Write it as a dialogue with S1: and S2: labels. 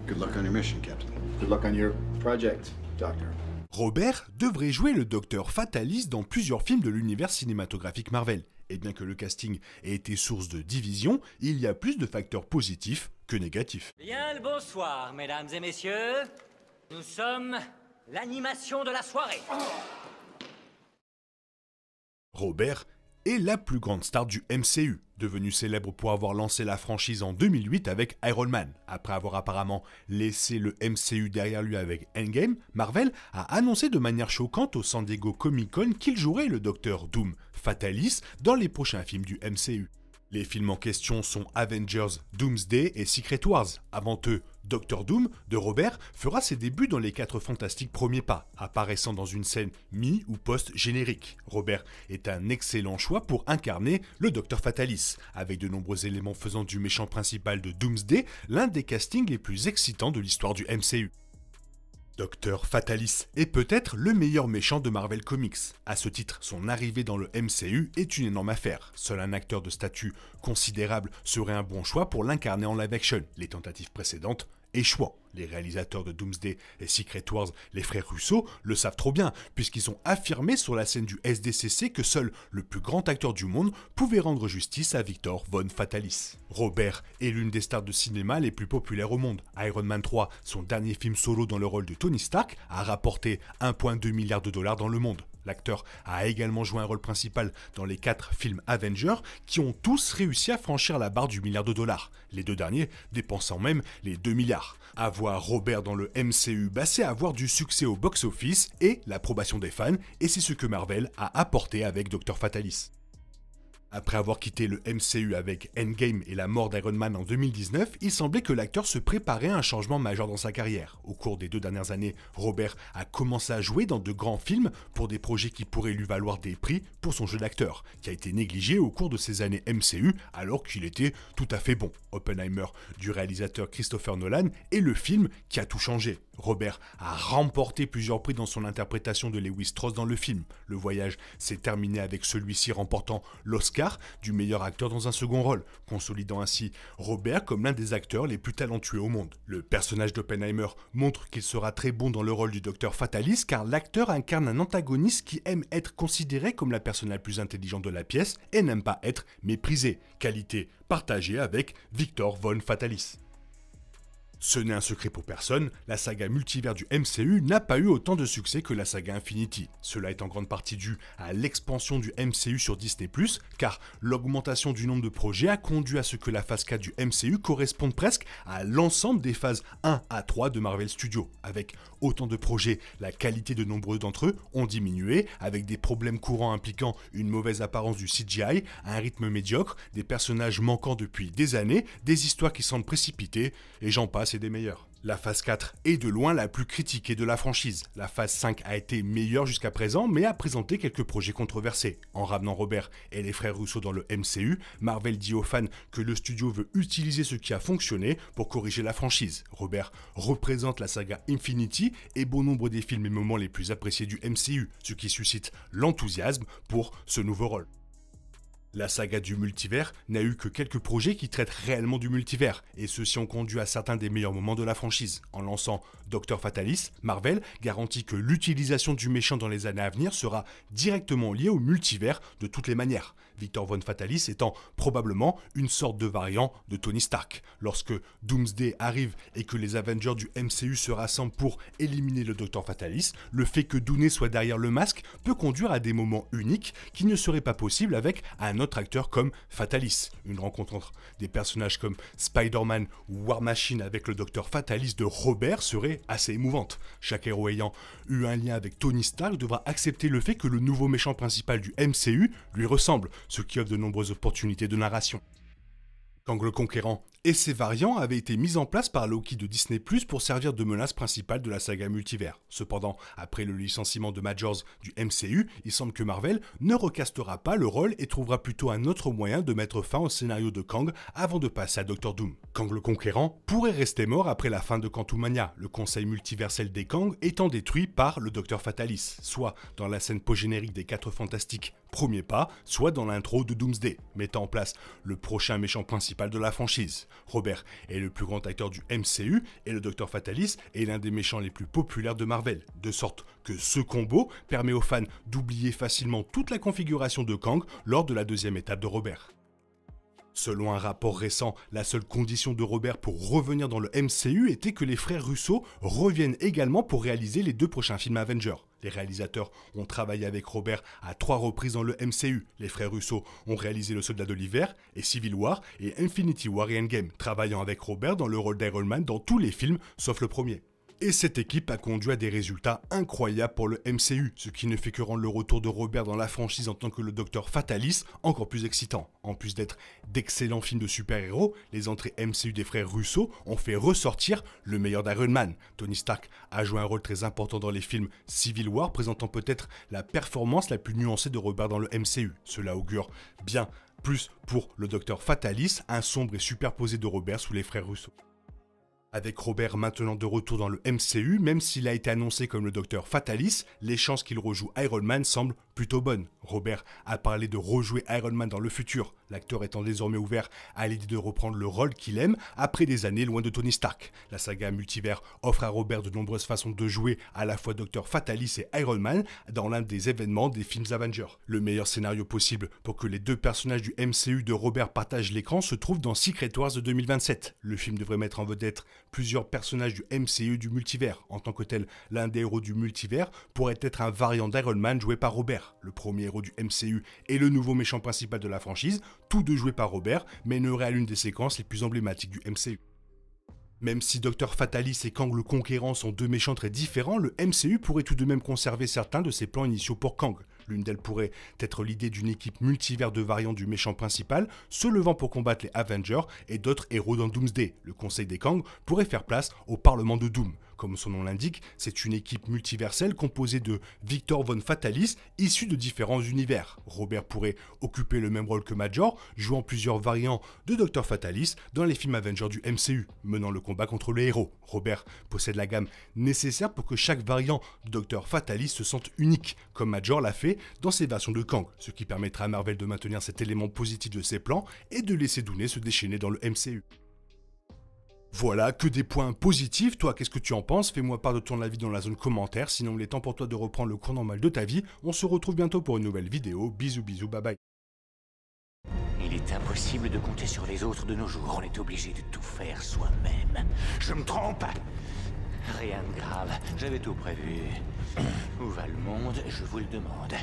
S1: Good luck on your mission, Captain.
S2: Good luck on your project, Doctor.
S3: Robert devrait jouer le Docteur Fatalis dans plusieurs films de l'univers cinématographique Marvel. Et bien que le casting ait été source de division, il y a plus de facteurs positifs que négatifs.
S4: Bien le bonsoir, mesdames et messieurs. Nous sommes l'animation de la soirée.
S3: Robert est la plus grande star du MCU, devenu célèbre pour avoir lancé la franchise en 2008 avec Iron Man. Après avoir apparemment laissé le MCU derrière lui avec Endgame, Marvel a annoncé de manière choquante au San Diego Comic-Con qu'il jouerait le Docteur Doom Fatalis dans les prochains films du MCU. Les films en question sont Avengers, Doomsday et Secret Wars. Avant eux, Doctor Doom de Robert fera ses débuts dans les 4 Fantastiques Premiers Pas, apparaissant dans une scène mi- ou post-générique. Robert est un excellent choix pour incarner le Docteur Fatalis, avec de nombreux éléments faisant du méchant principal de Doomsday l'un des castings les plus excitants de l'histoire du MCU. Docteur Fatalis est peut-être le meilleur méchant de Marvel Comics. À ce titre, son arrivée dans le MCU est une énorme affaire. Seul un acteur de statut considérable serait un bon choix pour l'incarner en live action. Les tentatives précédentes échouant. Les réalisateurs de Doomsday et Secret Wars, les frères Russo, le savent trop bien, puisqu'ils ont affirmé sur la scène du SDCC que seul le plus grand acteur du monde pouvait rendre justice à Victor Von Fatalis. Robert est l'une des stars de cinéma les plus populaires au monde. Iron Man 3, son dernier film solo dans le rôle de Tony Stark, a rapporté 1,2 milliard de dollars dans le monde. L'acteur a également joué un rôle principal dans les 4 films Avengers qui ont tous réussi à franchir la barre du milliard de dollars, les 2 derniers dépensant même les 2 milliards. Avoir Robert dans le MCU, c'est avoir du succès au box-office et l'approbation des fans, et c'est ce que Marvel a apporté avec Docteur Fatalis. Après avoir quitté le MCU avec Endgame et la mort d'Iron Man en 2019, il semblait que l'acteur se préparait à un changement majeur dans sa carrière. Au cours des 2 dernières années, Robert a commencé à jouer dans de grands films pour des projets qui pourraient lui valoir des prix pour son jeu d'acteur, qui a été négligé au cours de ses années MCU alors qu'il était tout à fait bon. Oppenheimer du réalisateur Christopher Nolan est le film qui a tout changé. Robert a remporté plusieurs prix dans son interprétation de Lewis Strauss dans le film. Le voyage s'est terminé avec celui-ci remportant l'Oscar du meilleur acteur dans un second rôle, consolidant ainsi Robert comme l'un des acteurs les plus talentueux au monde. Le personnage d'Oppenheimer montre qu'il sera très bon dans le rôle du Docteur Fatalis car l'acteur incarne un antagoniste qui aime être considéré comme la personne la plus intelligente de la pièce et n'aime pas être méprisé, qualité partagée avec Victor Von Fatalis. Ce n'est un secret pour personne, la saga multivers du MCU n'a pas eu autant de succès que la saga Infinity. Cela est en grande partie dû à l'expansion du MCU sur Disney+, car l'augmentation du nombre de projets a conduit à ce que la phase 4 du MCU corresponde presque à l'ensemble des phases 1 à 3 de Marvel Studios. Avec autant de projets, la qualité de nombreux d'entre eux ont diminué, avec des problèmes courants impliquant une mauvaise apparence du CGI, un rythme médiocre, des personnages manquants depuis des années, des histoires qui semblent précipitées, et j'en passe et des meilleurs. La phase 4 est de loin la plus critiquée de la franchise. La phase 5 a été meilleure jusqu'à présent, mais a présenté quelques projets controversés. En ramenant Robert et les frères Russo dans le MCU, Marvel dit aux fans que le studio veut utiliser ce qui a fonctionné pour corriger la franchise. Robert représente la saga Infinity et bon nombre des films et moments les plus appréciés du MCU, ce qui suscite l'enthousiasme pour ce nouveau rôle. La saga du multivers n'a eu que quelques projets qui traitent réellement du multivers, et ceux-ci ont conduit à certains des meilleurs moments de la franchise. En lançant Docteur Fatalis, Marvel garantit que l'utilisation du méchant dans les années à venir sera directement liée au multivers de toutes les manières. Victor Von Fatalis étant probablement une sorte de variant de Tony Stark. Lorsque Doomsday arrive et que les Avengers du MCU se rassemblent pour éliminer le Docteur Fatalis, le fait que Dooney soit derrière le masque peut conduire à des moments uniques qui ne seraient pas possibles avec un autre acteur comme Fatalis. Une rencontre entre des personnages comme Spider-Man ou War Machine avec le Docteur Fatalis de Robert serait assez émouvante. Chaque héros ayant eu un lien avec Tony Stark devra accepter le fait que le nouveau méchant principal du MCU lui ressemble, ce qui offre de nombreuses opportunités de narration. Kang le Conquérant et ses variants avaient été mis en place par Loki de Disney+ pour servir de menace principale de la saga multivers. Cependant, après le licenciement de Majors du MCU, il semble que Marvel ne recastera pas le rôle et trouvera plutôt un autre moyen de mettre fin au scénario de Kang avant de passer à Doctor Doom. Kang le Conquérant pourrait rester mort après la fin de Quantumania, le conseil multiversel des Kang étant détruit par le Docteur Fatalis, soit dans la scène post-générique des 4 Fantastiques Premiers Pas, soit dans l'intro de Doomsday, mettant en place le prochain méchant principal de la franchise. Robert est le plus grand acteur du MCU et le Docteur Fatalis est l'un des méchants les plus populaires de Marvel, de sorte que ce combo permet aux fans d'oublier facilement toute la configuration de Kang lors de la deuxième étape de Robert. Selon un rapport récent, la seule condition de Robert pour revenir dans le MCU était que les frères Russo reviennent également pour réaliser les 2 prochains films Avengers. Les réalisateurs ont travaillé avec Robert à 3 reprises dans le MCU. Les frères Russo ont réalisé Le Soldat de l'Hiver et Civil War et Infinity War et Endgame, travaillant avec Robert dans le rôle d'Iron Man dans tous les films sauf le premier. Et cette équipe a conduit à des résultats incroyables pour le MCU, ce qui ne fait que rendre le retour de Robert dans la franchise en tant que le Docteur Fatalis encore plus excitant. En plus d'être d'excellents films de super-héros, les entrées MCU des frères Russo ont fait ressortir le meilleur d'Iron Man. Tony Stark a joué un rôle très important dans les films Civil War, présentant peut-être la performance la plus nuancée de Robert dans le MCU. Cela augure bien plus pour le Docteur Fatalis, un sombre et superposé de Robert sous les frères Russo. Avec Robert maintenant de retour dans le MCU, même s'il a été annoncé comme le Docteur Fatalis, les chances qu'il rejoue Iron Man semblent plutôt bonnes. Robert a parlé de rejouer Iron Man dans le futur, l'acteur étant désormais ouvert à l'idée de reprendre le rôle qu'il aime après des années loin de Tony Stark. La saga multivers offre à Robert de nombreuses façons de jouer à la fois Docteur Fatalis et Iron Man dans l'un des événements des films Avengers. Le meilleur scénario possible pour que les 2 personnages du MCU de Robert partagent l'écran se trouve dans Secret Wars de 2027. Le film devrait mettre en vedette plusieurs personnages du MCU du multivers. En tant que tel, l'un des héros du multivers pourrait être un variant d'Iron Man joué par Robert. Le premier héros du MCU est le nouveau méchant principal de la franchise, tous 2 joués par Robert, mènerait à l'une des séquences les plus emblématiques du MCU. Même si Docteur Fatalis et Kang le Conquérant sont 2 méchants très différents, le MCU pourrait tout de même conserver certains de ses plans initiaux pour Kang. L'une d'elles pourrait être l'idée d'une équipe multivers de variants du méchant principal se levant pour combattre les Avengers et d'autres héros dans Doomsday. Le Conseil des Kang pourrait faire place au Parlement de Doom. Comme son nom l'indique, c'est une équipe multiverselle composée de Victor Von Fatalis, issu de différents univers. Robert pourrait occuper le même rôle que Major, jouant plusieurs variants de Dr Fatalis dans les films Avengers du MCU, menant le combat contre les héros. Robert possède la gamme nécessaire pour que chaque variant de Dr Fatalis se sente unique, comme Major l'a fait dans ses versions de Kang, ce qui permettra à Marvel de maintenir cet élément positif de ses plans et de laisser Dooney se déchaîner dans le MCU. Voilà, que des points positifs. Toi, qu'est-ce que tu en penses? Fais-moi part de ton avis dans la zone commentaire. Sinon, il est temps pour toi de reprendre le cours normal de ta vie. On se retrouve bientôt pour une nouvelle vidéo. Bisous, bisous, bye bye.
S1: Il est impossible de compter sur les autres de nos jours. On est obligé de tout faire soi-même. Je me trompe? Rien de grave. J'avais tout prévu. Où va le monde? Je vous le demande.